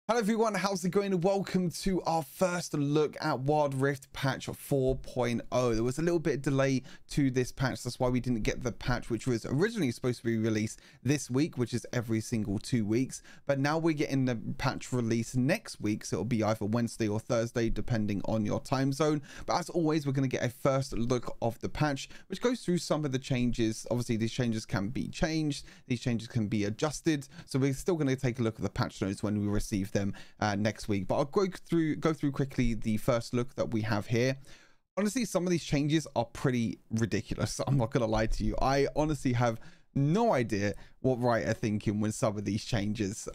Hello everyone, how's it going? Welcome to our first look at Wild Rift patch 4.0. There was a little bit of delay to this patch, that's why we didn't get the patch which was originally supposed to be released this week, which is every single 2 weeks. But now we're getting the patch release next week, so it'll be either Wednesday or Thursday depending on your time zone. But as always, we're going to get a first look of the patch, which goes through some of the changes. Obviously these changes can be changed, these changes can be adjusted, so we're still going to take a look at the patch notes when we receive them next week. But I'll go through quickly the first look that we have here. Honestly, some of these changes are pretty ridiculous. I'm not gonna lie to you. I honestly have no idea what Riot are thinking with some of these changes.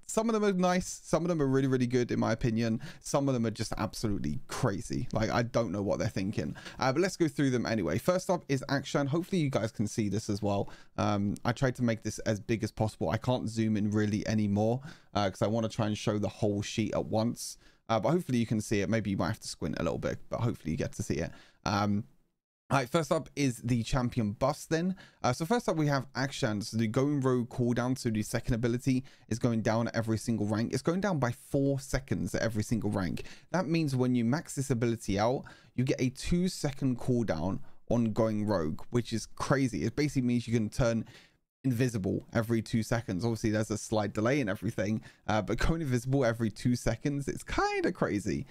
Some of them are nice, some of them are really good in my opinion, some of them are just absolutely crazy. Like, I don't know what they're thinking, but let's go through them anyway. First up is Akshan. Hopefully you guys can see this as well. I tried to make this as big as possible. I can't zoom in really anymore because I want to try and show the whole sheet at once, but hopefully you can see it. Maybe you might have to squint a little bit, but hopefully you get to see it. All right, first up is the champion buffs then. So first up we have Akshan. So the going rogue cooldown, so the second ability is going down at every single rank. It's going down by 4 seconds at every single rank. That means when you max this ability out, you get a 2-second cooldown on going rogue, which is crazy. It basically means you can turn invisible every 2 seconds. Obviously there's a slight delay and everything, but going invisible every 2 seconds, it's kind of crazy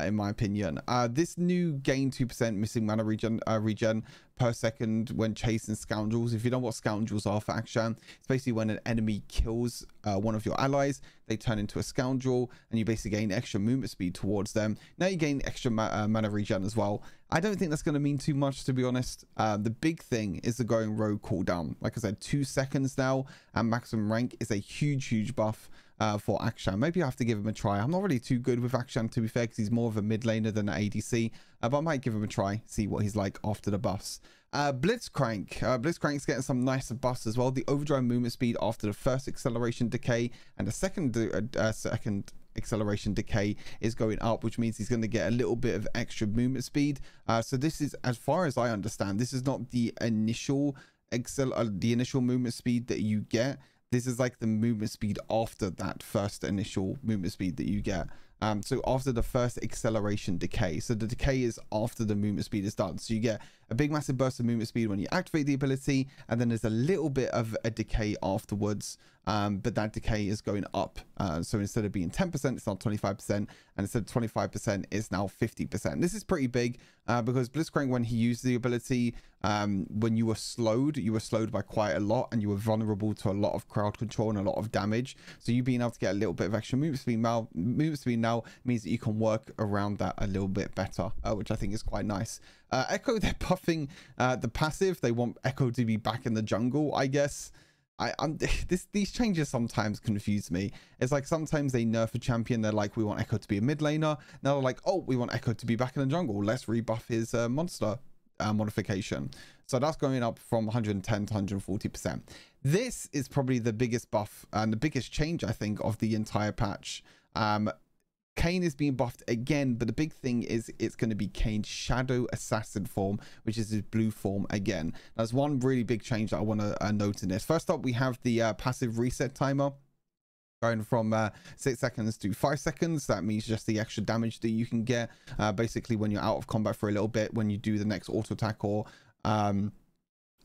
in my opinion. This new gain 2% missing mana regen per second when chasing scoundrels. If you know what scoundrels are for Akshan, it's basically when an enemy kills one of your allies, they turn into a scoundrel and you basically gain extra movement speed towards them. Now you gain extra mana regen as well. I don't think that's going to mean too much, to be honest. The big thing is the going rogue cooldown. Like I said, 2 seconds now and maximum rank is a huge buff for Akshan. Maybe I have to give him a try. I'm not really too good with Akshan, to be fair, because he's more of a mid laner than an ADC, but I might give him a try, see what he's like after the buffs. Blitzcrank. Blitzcrank's getting some nicer buffs as well. The overdrive movement speed after the first acceleration decay and the second acceleration decay is going up, which means he's going to get a little bit of extra movement speed. So this is, as far as I understand, this is not the initial movement speed that you get. This is like the movement speed after that first initial movement speed that you get. So after the first acceleration decay, so the decay is after the movement speed is done. So you get a big massive burst of movement speed when you activate the ability, and then there's a little bit of a decay afterwards, but that decay is going up. So instead of being 10%, it's now 25%, and instead of 25%, it's now 50%. This is pretty big because Blitzcrank, when he used the ability, when you were slowed by quite a lot, and you were vulnerable to a lot of crowd control and a lot of damage. So you being able to get a little bit of extra movement speed now means that you can work around that a little bit better, which I think is quite nice. Ekko, they're buffing the passive. They want Ekko to be back in the jungle, I guess. These changes sometimes confuse me. It's like sometimes they nerf a champion, they're like, we want Ekko to be a mid laner. Now they're like, oh, we want Ekko to be back in the jungle, let's rebuff his monster modification. So that's going up from 110 to 140%. This is probably the biggest buff and the biggest change, I think, of the entire patch. Kayn is being buffed again, but the big thing is it's going to be Kayn's Shadow Assassin form, which is his blue form again. There's one really big change that I want to note in this. First up, we have the passive reset timer going from 6 seconds to 5 seconds. That means just the extra damage that you can get basically when you're out of combat for a little bit. When you do the next auto attack or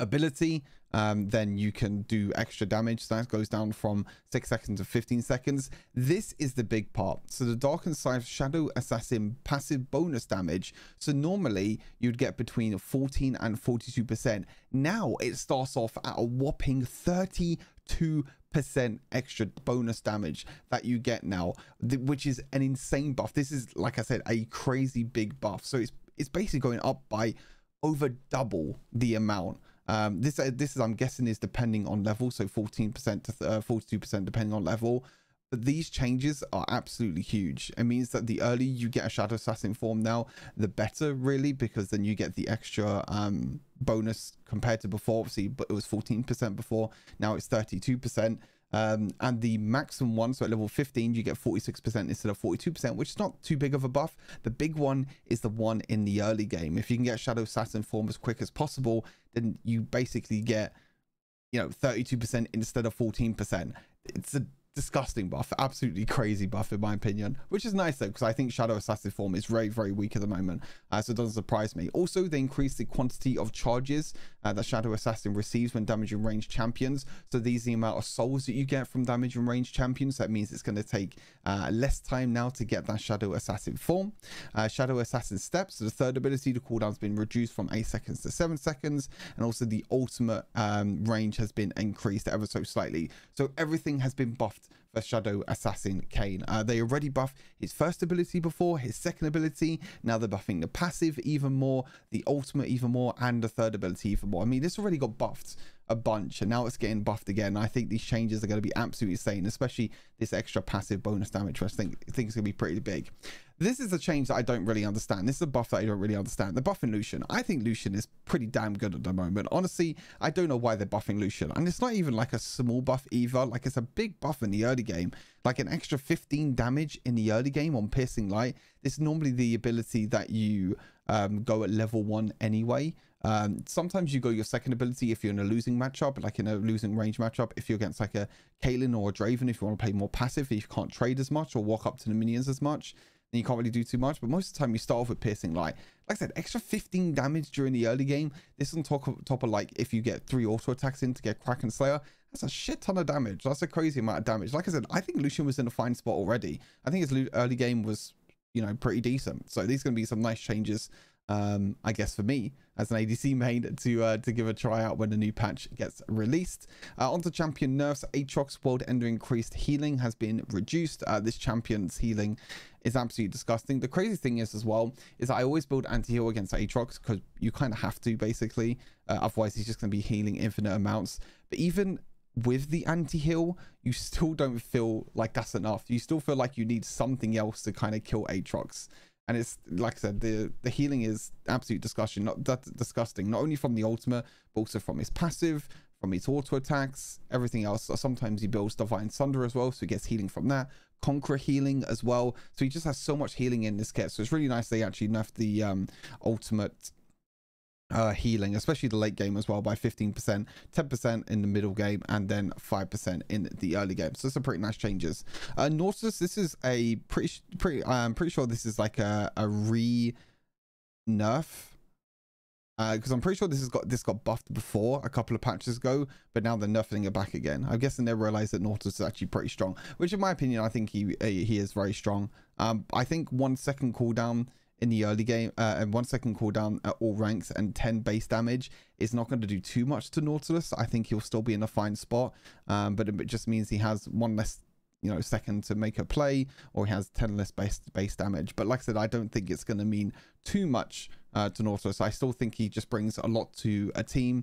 ability, then you can do extra damage. So that goes down from 6 seconds to 15 seconds. This is the big part. So the Darkened Scythe Shadow Assassin passive bonus damage, so normally you'd get between 14 and 42%. Now it starts off at a whopping 32% extra bonus damage that you get now, which is an insane buff. This is, like I said, a crazy big buff. So it's basically going up by over double the amount. This is, I'm guessing, is depending on level, so 14% to 42% depending on level. But these changes are absolutely huge. It means that the earlier you get a Shadow Assassin form now, the better, really, because then you get the extra bonus compared to before. Obviously, but it was 14% before, now it's 32%. And the maximum one, so at level 15 you get 46% instead of 42%, which is not too big of a buff. The big one is the one in the early game. If you can get Shadow Assassin form as quick as possible, then you basically get, you know, 32% instead of 14%. It's a disgusting buff, absolutely crazy buff in my opinion, which is nice though, because I think Shadow Assassin form is very, very weak at the moment, so it doesn't surprise me. Also, they increase the quantity of charges that Shadow Assassin receives when damaging ranged champions. So these are the amount of souls that you get from damaging ranged champions. That means it's going to take less time now to get that Shadow Assassin form. Shadow Assassin steps, so the third ability, the cooldown has been reduced from 8 seconds to 7 seconds, and also the ultimate range has been increased ever so slightly. So everything has been buffed for Shadow Assassin Kayn. They already buffed his first ability before, his second ability, now they're buffing the passive even more, the ultimate even more, and the third ability even more. I mean, this already got buffed a bunch, and now it's getting buffed again. I think these changes are going to be absolutely insane, especially this extra passive bonus damage, which I think is going to be pretty big. This is a change that I don't really understand. This is a buff that I don't really understand. They're buffing Lucian. I think Lucian is pretty damn good at the moment. Honestly, I don't know why they're buffing Lucian. And it's not even like a small buff either. Like, it's a big buff in the early game. Like an extra 15 damage in the early game on Piercing Light. This is normally the ability that you go at level 1 anyway. Sometimes you go your second ability if you're in a losing matchup, like in a losing range matchup, if you're against like a Kayn or a Draven, if you want to play more passive, if you can't trade as much or walk up to the minions as much, then you can't really do too much. But most of the time you start off with Piercing Light. Like I said, extra 15 damage during the early game. This is on top of like if you get 3 auto attacks in to get Kraken Slayer. That's a shit ton of damage. That's a crazy amount of damage. Like I said, I think Lucian was in a fine spot already. I think his early game was, you know, pretty decent. So these are going to be some nice changes, I guess, for me as an ADC main to give a try out when the new patch gets released. Onto champion nerfs. Aatrox world ender increased healing has been reduced. This champion's healing is absolutely disgusting. The crazy thing is as well is I always build anti-heal against Aatrox because you kind of have to basically, otherwise he's just going to be healing infinite amounts. But even with the anti-heal, you still don't feel like that's enough. You still feel like you need something else to kind of kill Aatrox. And it's like I said, the healing is absolutely disgusting. Not only from the ultimate, but also from his passive, from his auto attacks, everything else. Sometimes he builds Divine Sunder as well, so he gets healing from that. Conqueror healing as well. So he just has so much healing in this kit. So it's really nice they actually nerfed the ultimate healing, especially the late game as well, by 15%, 10% in the middle game, and then 5% in the early game. So some pretty nice changes. Nautlius, this is a I'm pretty sure this is like a re-nerf, because I'm pretty sure this got buffed before a couple of patches ago, but now they're nerfing it back again. I'm guessing they realized that Nautlius is actually pretty strong, which in my opinion, I think he is very strong. I think 1 second cooldown in the early game and 1 second cooldown at all ranks and 10 base damage is not going to do too much to Nautlius. I think he'll still be in a fine spot, but it just means he has 1 less, you know, second to make a play, or he has 10 less base damage. But like I said, I don't think it's going to mean too much to Nautlius. I still think he just brings a lot to a team.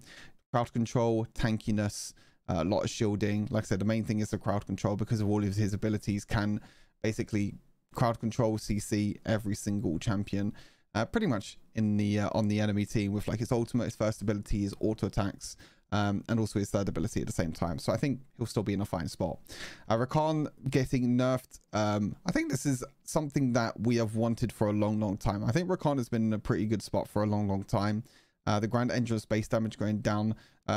Crowd control, tankiness, a lot of shielding. Like I said, the main thing is the crowd control, because of all of his abilities can basically crowd control CC every single champion pretty much in the on the enemy team, with like his ultimate, his first ability, his auto attacks, and also his third ability at the same time. So I think he'll still be in a fine spot. Rakan getting nerfed. I think this is something that we have wanted for a long time. I think Rakan has been in a pretty good spot for a long time. The Grand Entrance base damage going down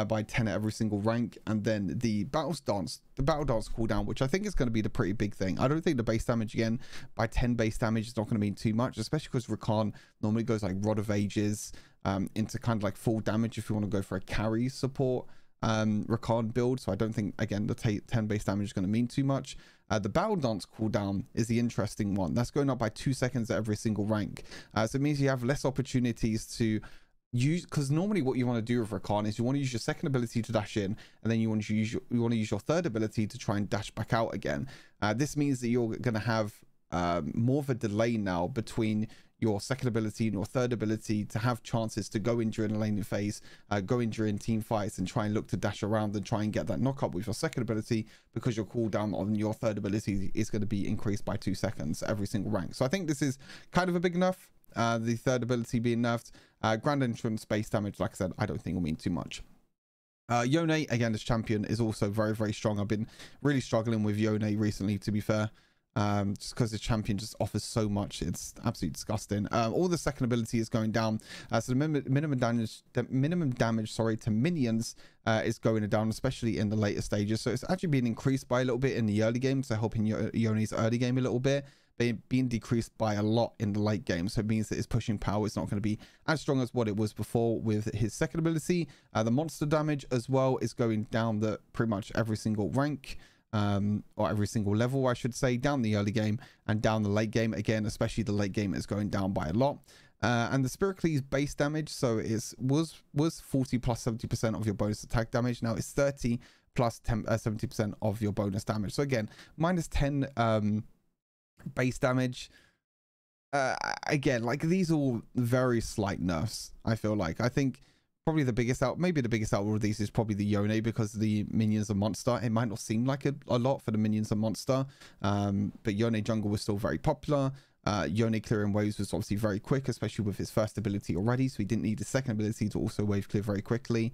by 10 at every single rank, and then the battle dance cooldown, which I think is going to be the pretty big thing. I don't think the base damage again by 10 base damage is not going to mean too much, especially because Rakan normally goes like Rod of Ages into kind of like full damage if you want to go for a carry support Rakan build. So I don't think, again, the 10 base damage is going to mean too much. The battle dance cooldown is the interesting one. That's going up by 2 seconds at every single rank. So it means you have less opportunities to use, because normally what you want to do with Rakan is you want to use your second ability to dash in, and then you want to use your third ability to try and dash back out again. This means that you're going to have more of a delay now between your second ability and your third ability to have chances to go in during a laning phase, go in during team fights, and try and look to dash around and try and get that knock up with your second ability, because your cooldown on your third ability is going to be increased by 2 seconds every single rank. So I think this is kind of a big enough. The third ability being nerfed. Grand Entrance base damage, like I said, I don't think will mean too much. Yone, again, this champion is also very strong. I've been really struggling with Yone recently, to be fair. just because the champion just offers so much. It's absolutely disgusting. All the second ability is going down, so the minimum damage, sorry, to minions is going down, especially in the later stages. So it's actually being increased by a little bit in the early game, so helping Yone's early game a little bit, but being decreased by a lot in the late game. So it means that his pushing power is not going to be as strong as what it was before with his second ability. The monster damage as well is going down the pretty much every single rank, or every single level, I should say, down the early game and down the late game. Again, especially the late game is going down by a lot. And the Spiracles base damage, so it was 40 plus 70% of your bonus attack damage. Now it's 30 plus 70% of your bonus damage. So again, minus 10 base damage. Again, like, these are all very slight nerfs, I feel like. I think probably the biggest out, maybe the biggest out of all of these is probably the Yone, because the minions are monster. It might not seem like a lot for the minions are monster, but Yone jungle was still very popular. Yone clearing waves was obviously very quick, especially with his first ability already, so he didn't need his second ability to also wave clear very quickly.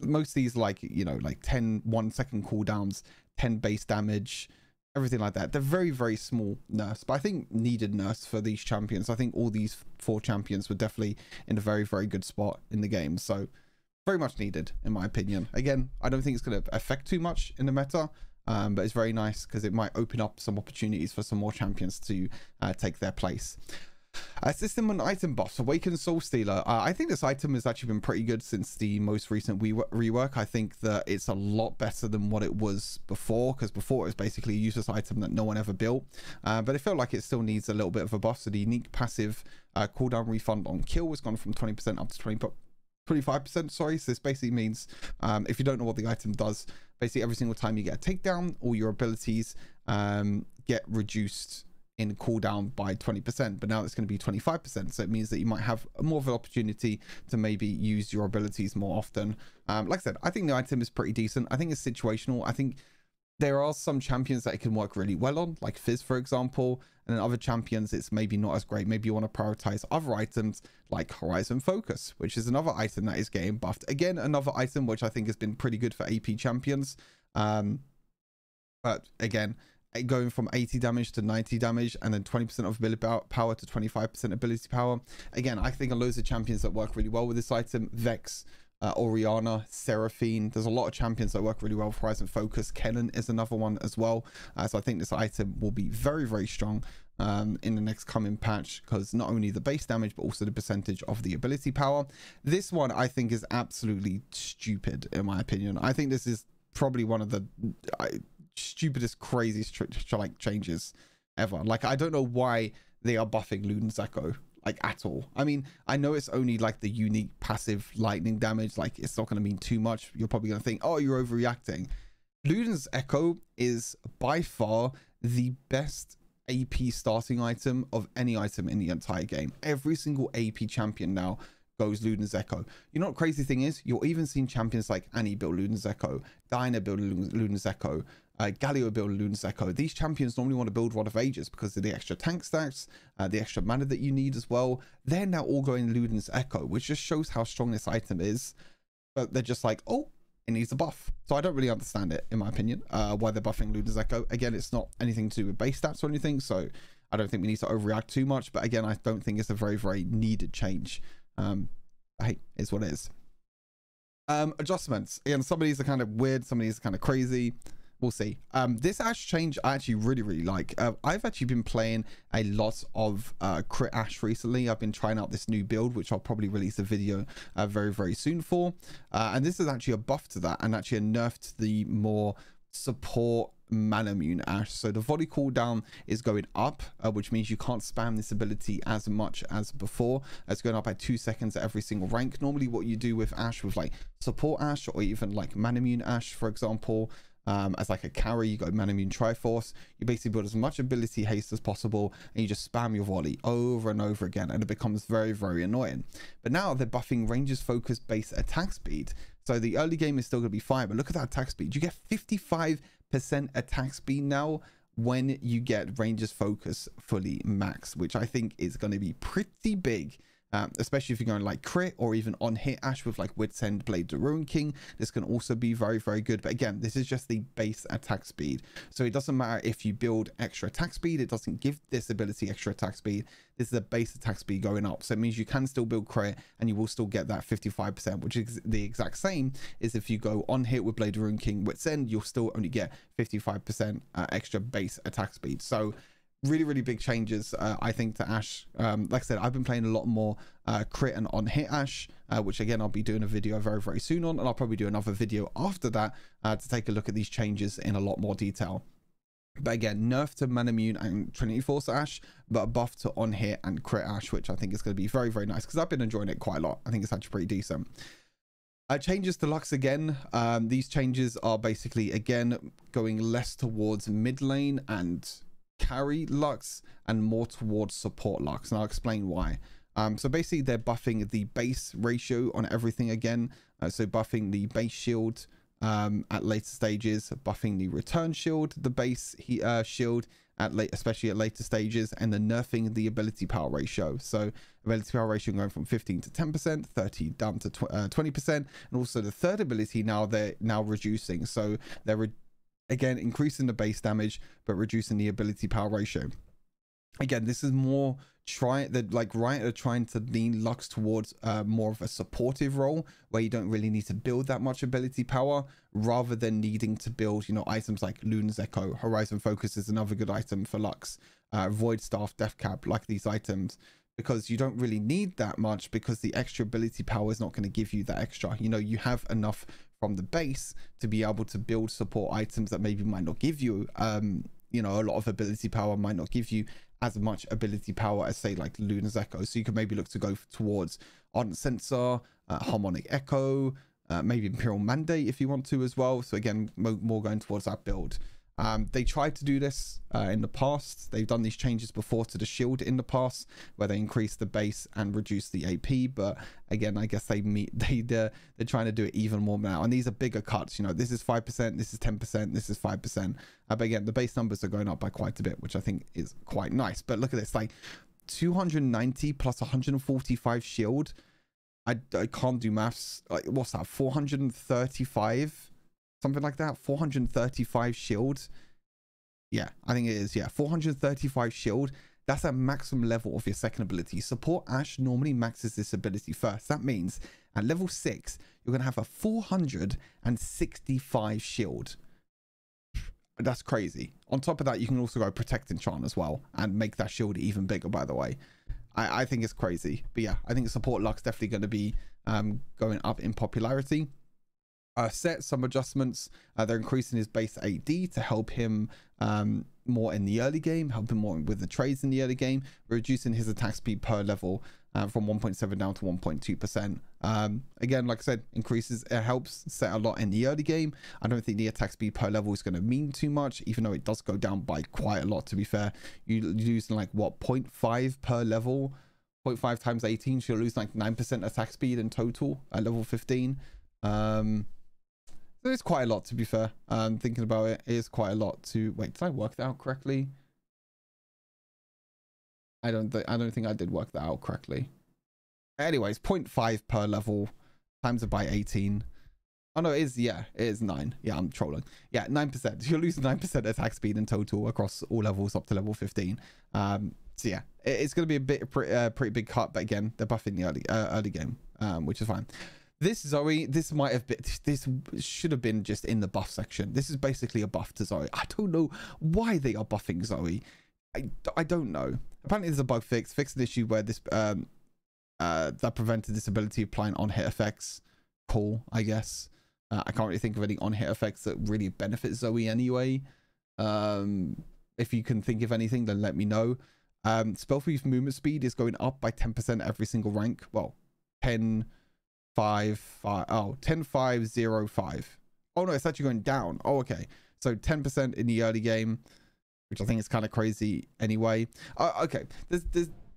Most of these, like, you know, like 10 1-second cooldowns, 10 base damage, everything like that. They're very, very small nerfs, but I think needed nerfs for these champions. I think all these 4 champions were definitely in a very, very good spot in the game, so very much needed in my opinion. Again, I don't think it's going to affect too much in the meta, but it's very nice because it might open up some opportunities for some more champions to take their place. System and item buffs. Awakened Soulstealer. I think this item has actually been pretty good since the most recent rework. I think that it's a lot better than what it was before, because before it was basically a useless item that no one ever built. But it felt like it still needs a little bit of a buff. So the unique passive cooldown refund on kill has gone from 20% up to 25%, sorry. So this basically means, if you don't know what the item does, basically every single time you get a takedown, all your abilities get reduced in cooldown by 20%, but now it's going to be 25%. So it means that you might have more of an opportunity to maybe use your abilities more often. Like I said, I think the item is pretty decent. I think it's situational. I think there are some champions that it can work really well on, like Fizz, for example, and then other champions it's maybe not as great. Maybe you want to prioritize other items like Horizon Focus, which is another item that is getting buffed. Again, another item which I think has been pretty good for AP champions. But again, going from 80 damage to 90 damage, and then 20% of ability power to 25% ability power. Again, I think loads of champions that work really well with this item. Vex, Orianna, Seraphine. There's a lot of champions that work really well with Horizon Focus. Kayn is another one as well. So I think this item will be very, very strong in the next coming patch, because not only the base damage but also the percentage of the ability power. This one I think is absolutely stupid in my opinion. I think this is probably one of the stupidest, craziest like changes ever. Like, I don't know why they are buffing Luden's Ekko like at all. I mean, I know it's only like the unique passive lightning damage, like it's not going to mean too much. You're probably going to think, oh, you're overreacting. Luden's Ekko is by far the best AP starting item of any item in the entire game. Every single AP champion now goes Luden's Ekko. You know what crazy thing is? You're even seeing champions like Annie build Luden's Ekko, Diana build Luden's Ekko, Galio build Luden's Ekko. These champions normally want to build Rod of Ages because of the extra tank stacks, the extra mana that you need as well. They're now all going Luden's Ekko, which just shows how strong this item is. But they're just like, oh, it needs a buff. So I don't really understand it, in my opinion, why they're buffing Luden's Ekko. Again, it's not anything to do with base stats or anything, so I don't think we need to overreact too much. But again, I don't think it's a very, very needed change. Hey, it's what it is. Adjustments. Again, some of these are kind of weird, some of these are kind of crazy. We'll see. This Ashe change I actually really like. I've actually been playing a lot of crit Ashe recently. I've been trying out this new build, which I'll probably release a video very, very soon for. And this is actually a buff to that, and actually a nerf to the more support mana immune Ashe. So the volley cooldown is going up, which means you can't spam this ability as much as before. It's going up by 2 seconds at every single rank. Normally what you do with Ashe, with like support Ashe or even like mana immune Ashe, for example, as like a carry, you go mana immune Triforce, you basically build as much ability haste as possible and you just spam your volley over and over again, and it becomes very, very annoying. But now they're buffing ranges focus base attack speed, so the early game is still going to be fine, but look at that attack speed. You get 55% attack speed now when you get ranges focus fully max, which I think is going to be pretty big especially if you're going like crit or even on hit Ashe with like Wits End, Blade the Ruin King. This can also be very, very good. But again, this is just the base attack speed. So it doesn't matter if you build extra attack speed, it doesn't give this ability extra attack speed. This is a base attack speed going up. So it means you can still build crit and you will still get that 55%, which is the exact same as if you go on hit with Blade the Ruin King, Wits End, you'll still only get 55% extra base attack speed. So really, really big changes, I think, to Ashe. Like I said, I've been playing a lot more crit and on hit Ashe, which again, I'll be doing a video very, very soon on, and I'll probably do another video after that to take a look at these changes in a lot more detail. But again, nerf to Man Immune and Trinity Force Ashe, but a buff to on hit and crit Ashe, which I think is going to be very, very nice because I've been enjoying it quite a lot. I think it's actually pretty decent. Changes to Lux again. These changes are basically, again, going less towards mid lane and carry Lux and more towards support Lux, and I'll explain why. So basically they're buffing the base ratio on everything again, so buffing the base shield at later stages, buffing the return shield, the base shield especially at later stages, and then nerfing the ability power ratio. So ability power ratio going from 15 to 10%, 30 down to 20%, and also the third ability they're now reducing, so they're again increasing the base damage but reducing the ability power ratio. Again, this is more Riot are trying to lean Lux towards more of a supportive role where you don't really need to build that much ability power, rather than needing to build, you know, items like Luden's Ekko. Horizon Focus is another good item for Lux, Void Staff, Death Cap, like these items, because you don't really need that much, because the extra ability power is not going to give you that extra. You know, you have enough from the base to be able to build support items that maybe might not give you you know, a lot of ability power, might not give you as much ability power as, say, like Luden's Ekko. So you could maybe look to go towards Ardent Sensor, Harmonic Ekko, maybe Imperial Mandate if you want to as well. So again, more going towards that build. They tried to do this in the past. They've done these changes before to the shield in the past, where they increase the base and reduce the AP. But again, I guess they're trying to do it even more now. And these are bigger cuts. You know, this is 5%, this is 10%, this is 5%. But again, the base numbers are going up by quite a bit, which I think is quite nice. But look at this, like 290 plus 145 shield. I can't do maths. Like, what's that? 435. Something like that. 435 shield. Yeah, I think it is. Yeah, 435 shield. That's a maximum level of your second ability. Support Ashe normally maxes this ability first. That means at level 6, you're going to have a 465 shield. That's crazy. On top of that, you can also go Protect Enchant as well and make that shield even bigger, by the way. I think it's crazy. But yeah, I think support Lux definitely going to be going up in popularity. Sett, some adjustments. They're increasing his base AD to help him more in the early game, help him more with the trades in the early game, reducing his attack speed per level from 1.7 down to 1.2%. Again, like I said, it helps Sett a lot in the early game. I don't think the attack speed per level is going to mean too much, even though it does go down by quite a lot, to be fair. You're losing like, what, 0.5 per level? 0.5 times 18, so you're losing like 9% attack speed in total at level 15. So it's quite a lot, to be fair. Thinking about it, it is quite a lot to... Wait, did I work that out correctly? I don't think I did work that out correctly. Anyways, 0.5 per level times it by 18. Oh no, it is, yeah, it is 9. Yeah, I'm trolling. Yeah, 9%. You're losing 9% attack speed in total across all levels up to level 15. So yeah, it's going to be a pretty big cut, but again, they're buffing the early game, which is fine. This Zoe, this should have been just in the buff section. This is basically a buff to Zoe. I don't know why they are buffing Zoe. I don't know. Apparently there's a bug fix an issue where this that prevented this ability applying on hit effects. Cool, I guess. I can't really think of any on hit effects that really benefit Zoe anyway. If you can think of anything, then let me know. Spell Thief's movement speed is going up by 10% every single rank. Well, 10 5 5 0 5. Oh no, it's actually going down. Oh, okay. So 10% in the early game, which I think is kind of crazy anyway. Okay,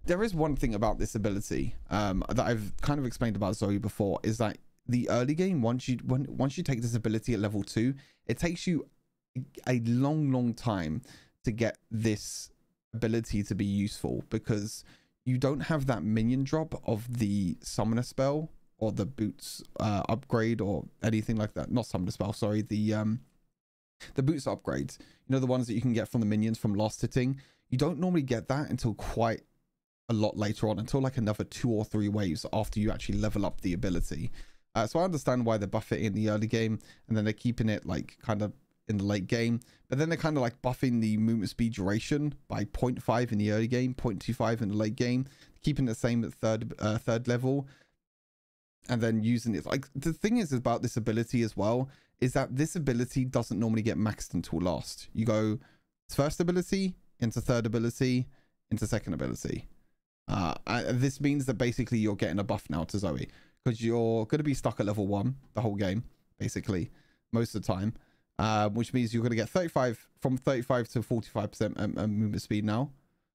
there is one thing about this ability that I've kind of explained about Zoe before, is that the early game, once you take this ability at level 2, it takes you a long time to get this ability to be useful, because you don't have that minion drop of the summoner spell or the boots upgrade or anything like that. Not summoner spell, sorry, the boots upgrades, you know, the ones that you can get from the minions from last hitting. You don't normally get that until quite a lot later on, until like another 2 or 3 waves after you actually level up the ability. So I understand why they buff it in the early game, and then they're keeping it like kind of in the late game, but then they're kind of like buffing the movement speed duration by 0.5 in the early game, 0.25 in the late game, keeping it the same at third level, and then using it. Like, the thing is about this ability as well is that this ability doesn't normally get maxed until last. You go first ability into third ability into second ability. This means that basically you're getting a buff now to Zoe, because you're going to be stuck at level 1 the whole game, basically, most of the time, which means you're going to get 35 to 45% movement speed now,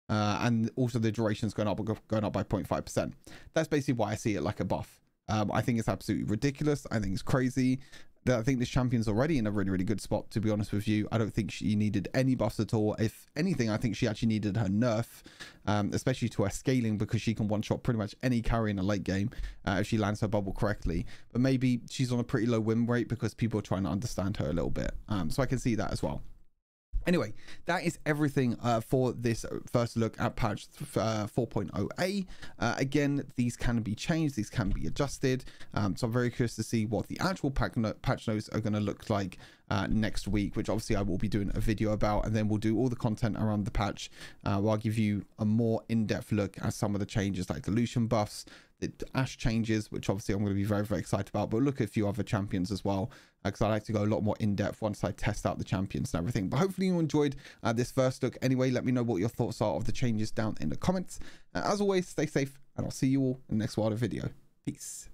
and also the duration's going up by 0.5%. That's basically why I see it like a buff. I think it's absolutely ridiculous. I think it's crazy. I think this champion's already in a really, really good spot, to be honest with you. I don't think she needed any buffs at all. If anything, I think she actually needed her nerf, especially to her scaling, because she can one-shot pretty much any carry in a late game if she lands her bubble correctly. But maybe she's on a pretty low win rate because people are trying to understand her a little bit. So I can see that as well. Anyway, that is everything for this first look at patch 4.0a. Again, these can be changed, these can be adjusted. So I'm very curious to see what the actual patch notes are going to look like next week, which obviously I will be doing a video about, and then we'll do all the content around the patch where I'll give you a more in-depth look at some of the changes, like the Lucian buffs, the Ashe changes, which obviously I'm going to be very, very excited about, but look at a few other champions as well, because I like to go a lot more in depth once I test out the champions and everything. But hopefully you enjoyed this first look. Anyway, let me know what your thoughts are of the changes down in the comments. As always, stay safe, and I'll see you all in the next Wilder video. Peace.